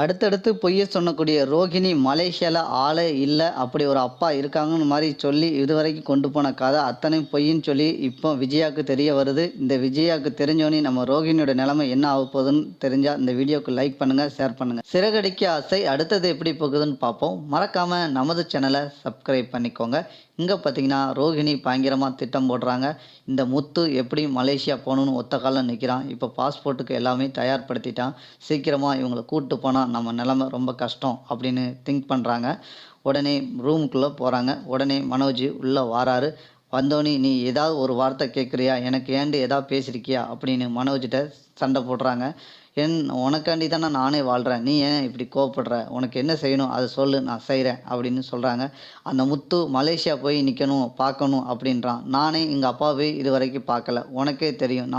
அடுத்தடுத்து பொய்ய சொல்லக்கூடிய ரோகிணி மலேசியால ஆளே இல்ல. அப்படி ஒரு அப்பா இருக்காங்கன்னு மாரி சொல்லி இதுவரைக்கும் கொண்டு போன கதை அத்தனையும் பொய்ன்னு சொல்லி இப்போ விஜயாவுக்கு தெரிய வருது. இந்த விஜயாவுக்கு தெரிஞ்சோனே நம்ம ரோகிணியோட நிலைமை என்ன ஆகப்போகுதுன்னு தெரிஞ்சா இந்த வீடியோக்கு லைக் பண்ணுங்க, ஷேர் பண்ணுங்க. சிறகடிக்க ஆசை அடுத்தது எப்படி போகுதுன்னு பார்ப்போம். மறக்காம நமது சேனலை சப்ஸ்கிரைப் பண்ணிக்கோங்க. இங்க பார்த்தீங்கன்னா, ரோகிணி பயங்கரமா திட்டம் போடுறாங்க. இந்த முத்து எப்படி மலேசியா போகணும்னு ஒத்த கால்ல நிற்கிறான். இப்போ பாஸ்போர்ட்டுக்கு எல்லாமே தயார்படுத்திட்டான். சீக்கிரமா இவங்கள கூட்டு போனா நம்ம நிலைமை ரொம்ப கஷ்டம் அப்படின்னு திங்க் பண்ணுறாங்க. உடனே ரூமுக்குள்ளே போகிறாங்க. உடனே மனோஜ் உள்ளே வாராரு. வந்தோடனே நீ ஏதாவது ஒரு வார்த்தை கேட்குறியா, எனக்கு ஏன்டி ஏதாவது பேசியிருக்கியா அப்படின்னு மனோஜ்கிட்ட சண்டை போடுறாங்க. உனக்காண்டி தானே நானே வாழ்கிறேன், நீ ஏன் இப்படி கோவப்படுற, உனக்கு என்ன செய்யணும் அதை சொல்லு, நான் செய்கிறேன் அப்படின்னு சொல்கிறாங்க. அந்த முத்து மலேசியா போய் நிற்கணும் பார்க்கணும் அப்படின்றான். நானே எங்கள் அப்பாவே இது வரைக்கும் பார்க்கல, உனக்கே தெரியும்,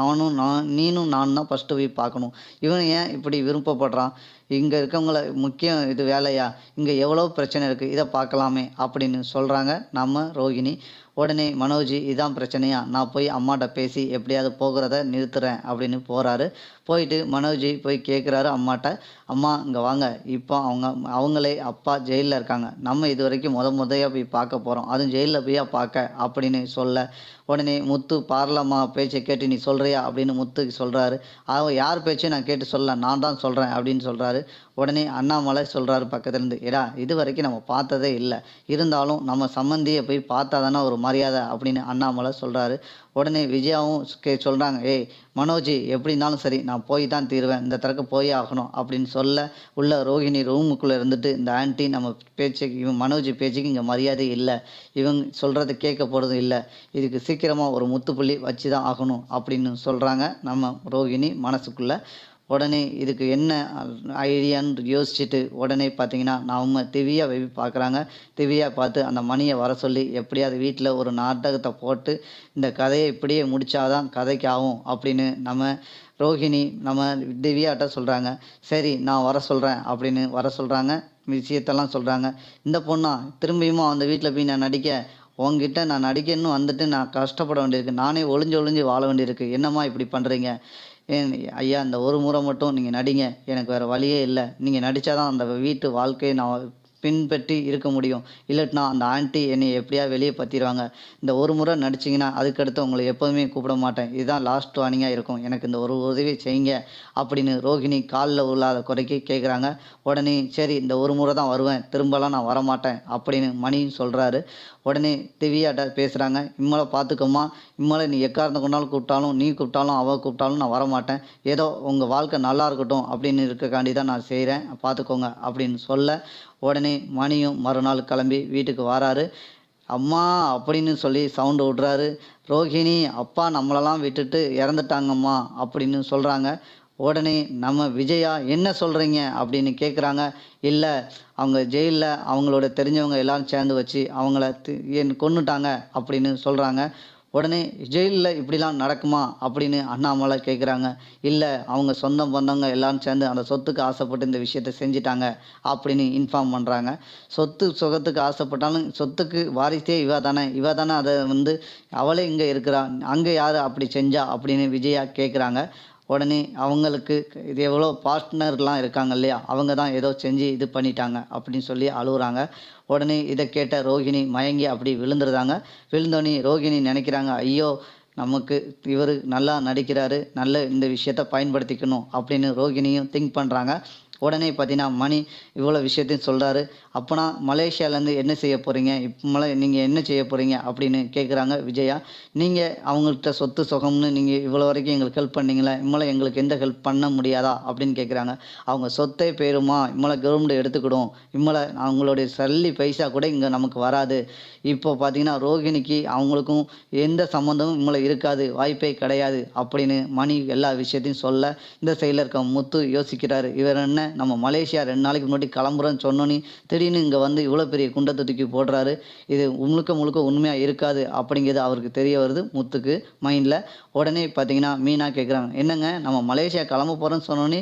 நீனும் நானும் தான் ஃபஸ்ட்டு போய் பார்க்கணும். இவன் ஏன் இப்படி விருப்பப்படுறான், இங்கே இருக்கவங்கள முக்கியம் இது வேலையா, இங்கே எவ்வளோ பிரச்சனை இருக்குது, இதை பார்க்கலாமே அப்படின்னு சொல்கிறாங்க நம்ம ரோகிணி. உடனே மனோஜ் இதான் பிரச்சனையா, நான் போய் அம்மாட்ட பேசி எப்படியாவது போகிறத நிறுத்துறேன் அப்படின்னு போகிறாரு. போயிட்டு மனோஜ் போய் கேட்குறாரு அம்மாட்ட, அம்மா இங்கே வாங்க, இப்போ அவங்களே அப்பா ஜெயிலில் இருக்காங்க, நம்ம இது வரைக்கும் முதையாக போய் பார்க்க போகிறோம், அதுவும் ஜெயிலில் போய் பார்க்க அப்படின்னு சொல்ல, உடனே முத்து பார்லம்மா பேச்சை கேட்டு நீ சொல்கிறியா அப்படின்னு முத்துக்கு சொல்கிறாரு. யார் பேச்சையும் நான் கேட்டு சொல்ல, நான் தான் சொல்கிறேன் அப்படின்னு சொல்கிறாரு. உடனே அண்ணாமலை சொல்கிறாரு பக்கத்துலேருந்து, ஏடா இது வரைக்கும் நம்ம பார்த்ததே இல்லை, இருந்தாலும் நம்ம சம்மந்தியை போய் பார்த்தா தானே ஒரு மரியாதை அப்படின்னு அண்ணாமலை சொல்கிறாரு. உடனே விஜயாவும் சொல்கிறாங்க, ஏய் மனோஜ் எப்படி இருந்தாலும் சரி நான் போய் தான் தீருவேன், இந்த தடவை போயே ஆகணும் அப்படின்னு சொல்ல, உள்ள ரோகிணி ரூமுக்குள்ளே இருந்துட்டு இந்த ஆன்ட்டி நம்ம பேச்சுக்கு இவன் மனோஜ் பேச்சுக்கு இங்கே மரியாதை இல்லை, இவங்க சொல்கிறது கேட்க போகிறதும் இல்லை, இதுக்கு சீக்கிரமாக ஒரு முத்துப்புள்ளி வச்சு தான் ஆகணும் அப்படின்னு சொல்கிறாங்க நம்ம ரோகிணி மனசுக்குள்ளே. உடனே இதுக்கு என்ன ஐடியான்னு யோசிச்சுட்டு உடனே பார்த்தீங்கன்னா நம்ம திவ்யா போய் பார்க்குறாங்க. திவ்யா பார்த்து அந்த மணியை வர சொல்லி எப்படியாவது வீட்டில் ஒரு நாடகத்தை போட்டு இந்த கதையை இப்படியே முடித்தாதான் கதைக்கு ஆகும் அப்படின்னு நம்ம ரோகிணி நம்ம திவ்யாட்ட சொல்கிறாங்க. சரி நான் வர சொல்கிறேன் அப்படின்னு வர சொல்கிறாங்க. விஷயத்தெல்லாம் சொல்கிறாங்க. இந்த பொண்ணா திரும்பியுமா அந்த வீட்டில் போய் நான் நடிக்க, உங்ககிட்ட நான் நடிக்கணும்னு வந்துட்டு நான் கஷ்டப்பட வேண்டியிருக்கு, நானே ஒளிஞ்சு ஒளிஞ்சு வாழ வேண்டியிருக்கு, என்னம்மா இப்படி பண்ணுறீங்க, ஐயா இந்த ஒரு முறை மட்டும் நீங்கள் நடிங்க, எனக்கு வேறு வழியே இல்லை, நீங்கள் நடித்தா தான் அந்த வீட்டு வாழ்க்கையை நான் பின்பற்றி இருக்க முடியும், இல்லட்டினா அந்த ஆண்டி என்னை எப்படியா வெளியே பற்றிடுவாங்க, இந்த ஒரு முறை நடிச்சிங்கன்னா அதுக்கடுத்து உங்களை எப்போதுமே கூப்பிட மாட்டேன், இதுதான் லாஸ்ட் வார்னிங்காக இருக்கும், எனக்கு இந்த ஒரு உதவி செய்யுங்க அப்படின்னு ரோகிணி காலில் உள்ளாத குறைக்கி கேட்குறாங்க. உடனே சரி இந்த ஒரு முறை தான் வருவேன், திரும்பலாம் நான் வரமாட்டேன் அப்படின்னு மணியும் சொல்கிறாரு. உடனே திவ்யாட்ட பேசுகிறாங்க, இம்மளை பார்த்துக்கோமா, இம்மளை நீ எக்காரணத்தை கொண்டாலும் கூப்பிட்டாலும், நீ கூப்பிட்டாலும் அவள் கூப்பிட்டாலும் நான் வரமாட்டேன், ஏதோ உங்கள் வாழ்க்கை நல்லா இருக்கட்டும் அப்படின்னு இருக்கக்காண்டி தான் நான் செய்கிறேன், பார்த்துக்கோங்க அப்படின்னு சொல்ல, உடனே மணியும் மறுநாள் கிளம்பி வீட்டுக்கு வராரு. அம்மா அப்படின்னு சொல்லி சவுண்டு விட்றாரு. ரோகிணி அப்பா நம்மளெல்லாம் விட்டுட்டு இறந்துட்டாங்கம்மா அப்படின்னு சொல்கிறாங்க. உடனே நம்ம விஜயா என்ன சொல்கிறீங்க அப்படின்னு கேட்குறாங்க. இல்லை அவங்க ஜெயிலில் அவங்களோட தெரிஞ்சவங்க எல்லோரும் சேர்ந்து வச்சு அவங்கள கொன்னுட்டாங்க அப்படின்னு சொல்கிறாங்க. உடனே ஜெயிலில் இப்படிலாம் நடக்குமா அப்படின்னு அண்ணாமலை கேட்குறாங்க. இல்லை அவங்க சொந்த பந்தவங்க எல்லோரும் சேர்ந்து அந்த சொத்துக்கு ஆசைப்பட்டு இந்த விஷயத்த செஞ்சிட்டாங்க அப்படின்னு இன்ஃபார்ம் பண்ணுறாங்க. சொத்து சுகத்துக்கு ஆசைப்பட்டாலும் சொத்துக்கு வாரிசே இவ தானே அதை அவளே இங்கே இருக்கிறா, அங்கே யார் அப்படி செஞ்சா அப்படின்னு விஜயா கேட்குறாங்க. உடனே அவங்களுக்கு இது எவ்வளோ பார்ட்னர்லாம் இருக்காங்க இல்லையா, அவங்க தான் ஏதோ செஞ்சு இது பண்ணிட்டாங்க அப்படின்னு சொல்லி அழுகுறாங்க. உடனே இதை கேட்ட ரோகிணி மயங்கி அப்படி விழுந்துருந்தாங்க. விழுந்தோடனே ரோகிணி நினைக்கிறாங்க, ஐயோ நமக்கு இவர் நல்லா நடிக்கிறாரு, நல்ல இந்த விஷயத்த பயன்படுத்திக்கணும் அப்படின்னு ரோகிணியும் திங்க் பண்ணுறாங்க. உடனே பார்த்தீங்கன்னா மணி இவ்வளோ விஷயத்தையும் சொல்கிறாரு. அப்போனா மலேசியாவிலேருந்து என்ன செய்ய போகிறீங்க, இப்போ நீங்கள் என்ன செய்ய போகிறீங்க அப்படின்னு கேட்குறாங்க விஜயா. நீங்கள் அவங்கள்ட்ட சொத்து சுகம்னு நீங்கள் இவ்வளோ வரைக்கும் எங்களுக்கு ஹெல்ப் பண்ணீங்களே, இம்மளை எங்களுக்கு எந்த ஹெல்ப் பண்ண முடியாதா அப்படின்னு கேட்குறாங்க. அவங்க சொத்தை போயிருமா, இம்மளை கவர்மெண்ட் எடுத்துக்கிடும், இம்மளை அவங்களுடைய சல்லி பைசா கூட இங்கே நமக்கு வராது. இப்போ பார்த்தீங்கன்னா ரோகிணிக்கு அவங்களுக்கும் எந்த சம்மந்தமும் இம்மளை இருக்காது, வாய்ப்பே கிடையாது அப்படின்னு மணி எல்லா விஷயத்தையும் சொல்ல, இந்த சைடில் இருக்க முத்து யோசிக்கிறாரு. இவர் என்ன நம்ம மலேசியா 2 நாளைக்கு முன்னாடி கிளம்புறோன்னு சொன்னோன்னே திடீர்னு இங்கே இவ்வளோ பெரிய குண்டத்தை தூக்கி போடுறாரு, இது முழுக்க உண்மையாக இருக்காது அப்படிங்கிறது அவருக்கு தெரிய வருது முத்துக்கு மைண்டில். உடனே பார்த்தீங்கன்னா மீனா கேட்குறாங்க, என்னங்க நம்ம மலேசியா கிளம்ப போகிறோன்னு சொன்னோன்னே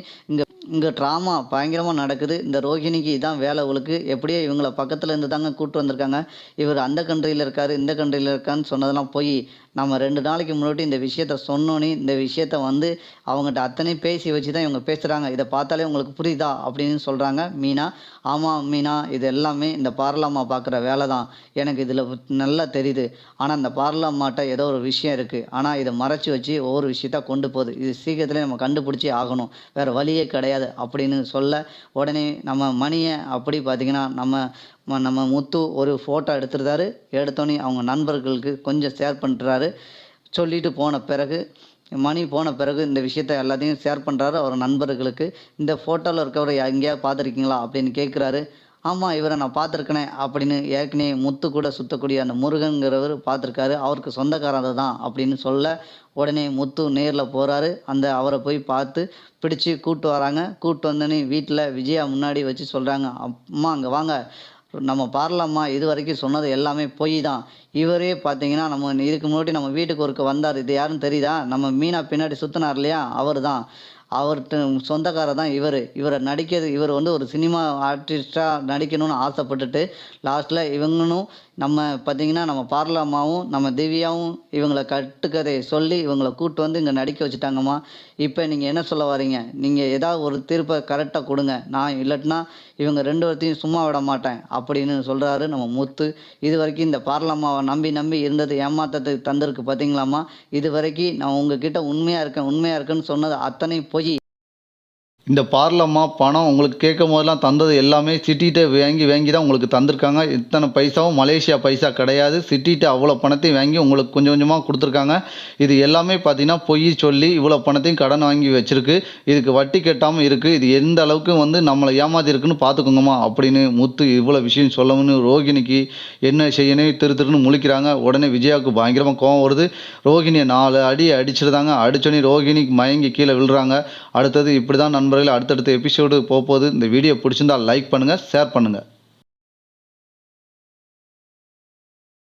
இங்கே ட்ராமா பயங்கரமாக நடக்குது, இந்த ரோகிணிக்கு இதான் வேலை உங்களுக்கு, எப்படியோ இவங்கள பக்கத்தில் இருந்து தாங்க கூப்பிட்டு வந்திருக்காங்க, இவர் அந்த கண்ட்ரியில் இருக்கார் இந்த கண்ட்ரியில் இருக்கான்னு சொன்னதெல்லாம் போய் நம்ம 2 நாளைக்கு முன்னாடி இந்த விஷயத்த சொன்னோனே, இந்த விஷயத்த வந்து அவங்கட்ட அத்தனையும் பேசி வச்சு தான் இவங்க பேசுறாங்க. இத பார்த்தாலே உங்களுக்கு புரியுதா? அப்படின்னு சொல்றாங்க மீனா. ஆமா மீனா, இது எல்லாமே இந்த பார்லம்மா பார்க்குற வேல தான். எனக்கு இதுல நல்லா தெரியுது. ஆனா இந்த பார்லம்மாட்ட ஏதோ ஒரு விஷயம் இருக்கு. ஆனா இத மறைச்சு வச்சு ஒவ்வொரு விஷயத்தா கொண்டு போகுது. இது சீக்கிரத்திலே நம்ம கண்டுபிடிச்சே ஆகணும். வேற வழியே கிடையாது அப்படின்னு சொல்ல, உடனே நம்ம மணிய அப்படி பார்த்தீங்கன்னா, நம்ம முத்து ஒரு ஃபோட்டோ எடுத்துருந்தாரு. எடுத்தோனே அவங்க நண்பர்களுக்கு கொஞ்சம் ஷேர் பண்றாரு. சொல்லிட்டு போன பிறகு மணி போன பிறகு இந்த விஷயத்த எல்லாத்தையும் ஷேர் பண்றாரு அவர் நண்பர்களுக்கு. "இந்த ஃபோட்டோல இருக்கவர எங்கேயாவது பார்த்துருக்கீங்களா?" அப்படின்னு கேட்குறாரு. "ஆமா, இவர நான் பார்த்துருக்கனே" அப்படின்னு ஏற்கனவே முத்து கூட சுத்தக்கூடிய அந்த முருகன்கிறவரு பார்த்துருக்காரு. அவருக்கு சொந்தக்காரர் தான் அப்படின்னு சொல்ல, உடனே முத்து நேர்ல போறாரு. அவர போய் பார்த்து பிடிச்சு கூட்டு வராங்க. கூட்டு வந்தோனே வீட்ல விஜயா முன்னாடி வச்சு சொல்றாங்க, "அம்மா அங்க வாங்க. நம்ம பார்லம்மா இதுவரைக்கும் சொன்னது எல்லாமே பொய் தான். இவரே பார்த்தீங்கன்னா, இதுக்கு முன்னாடி நம்ம வீட்டுக்கு ஒருக்க வந்தாரு. இது யாருன்னு தெரியுதா? நம்ம மீனா பின்னாடி சுத்துனார் இல்லையா? அவரு தான். அவர்ட்ட சொந்தக்காரர் தான் இவரு. இவரு வந்து ஒரு சினிமா ஆர்டிஸ்ட்டா நடிக்கணும்னு ஆசைப்பட்டுட்டு, லாஸ்ட்ல இவங்களும் பார்த்தீங்கன்னா, நம்ம பார்லம்மாவும், நம்ம திவ்யாவும் இவங்கள கட்டுக்கதைய சொல்லி இவங்கள கூட்டு வந்து இங்க நடிக்க வச்சுட்டாங்கம்மா. இப்ப நீங்க என்ன சொல்ல வர்றீங்க? நீங்க ஏதாவது ஒரு தீர்ப்ப கரெக்ட்டா குடுங்க. நான் இல்லாட்டினா இவங்க 2 பேத்தையும் சும்மா விட மாட்டேன்." அப்படின்னு சொல்றாரு நம்ம முத்து. இதுவரைக்கும் இந்த பார்லம்மாவ நம்பி நம்பி இருந்தது ஏமாத்தத்துக்கு தந்திருக்கு பார்த்தீங்களாம்மா. இதுவரைக்கும் நான் உங்ககிட்ட உண்மையா இருக்கேன், உண்மையா இருக்கேன்னு சொன்னது அத்தனையும் பொய். இந்த பார்லம்மா பணம் உங்களுக்கு கேட்கும்போதெல்லாம் தந்தது எல்லாமே சிட்டிட்ட வாங்கி வாங்கி தான் உங்களுக்கு தந்திருக்காங்க. இத்தனை பைசாவும் மலேசியா பைசா கிடையாது. சிட்டிட்ட அவ்வளோ பணத்தையும் வாங்கி உங்களுக்கு கொஞ்சம் கொஞ்சமா குடுத்துருக்காங்க. இது எல்லாமே பார்த்தீங்கன்னா, பொய் சொல்லி இவ்வளோ பணத்தையும் கடன் வாங்கி வச்சிருக்கு. இதுக்கு வட்டி கட்டாம இருக்கு. இது எந்த அளவுக்கு வந்து நம்மள ஏமாத்திருக்குன்னு பார்த்துக்கோங்கம்மா அப்படின்னு முத்து இவ்வளோ விஷயம் சொல்லவும்னு ரோகிணிக்கு என்ன செய்யணும் திரு திருன்னு முழிக்கிறாங்க. உடனே விஜயாவுக்கு பயங்கரமா கோவம் வருது. ரோகிணிய 4 அடி அடிச்சிருந்தாங்க. அடிச்சோனே ரோகிணி மயங்கி கீழ விழுறாங்க. அடுத்தது இப்படிதான் நண்பர்களே அடுத்தடுத்த எபிசோடு போப்போது. இந்த வீடியோ பிடிச்சிருந்தா லைக் பண்ணுங்க, ஷேர் பண்ணுங்க.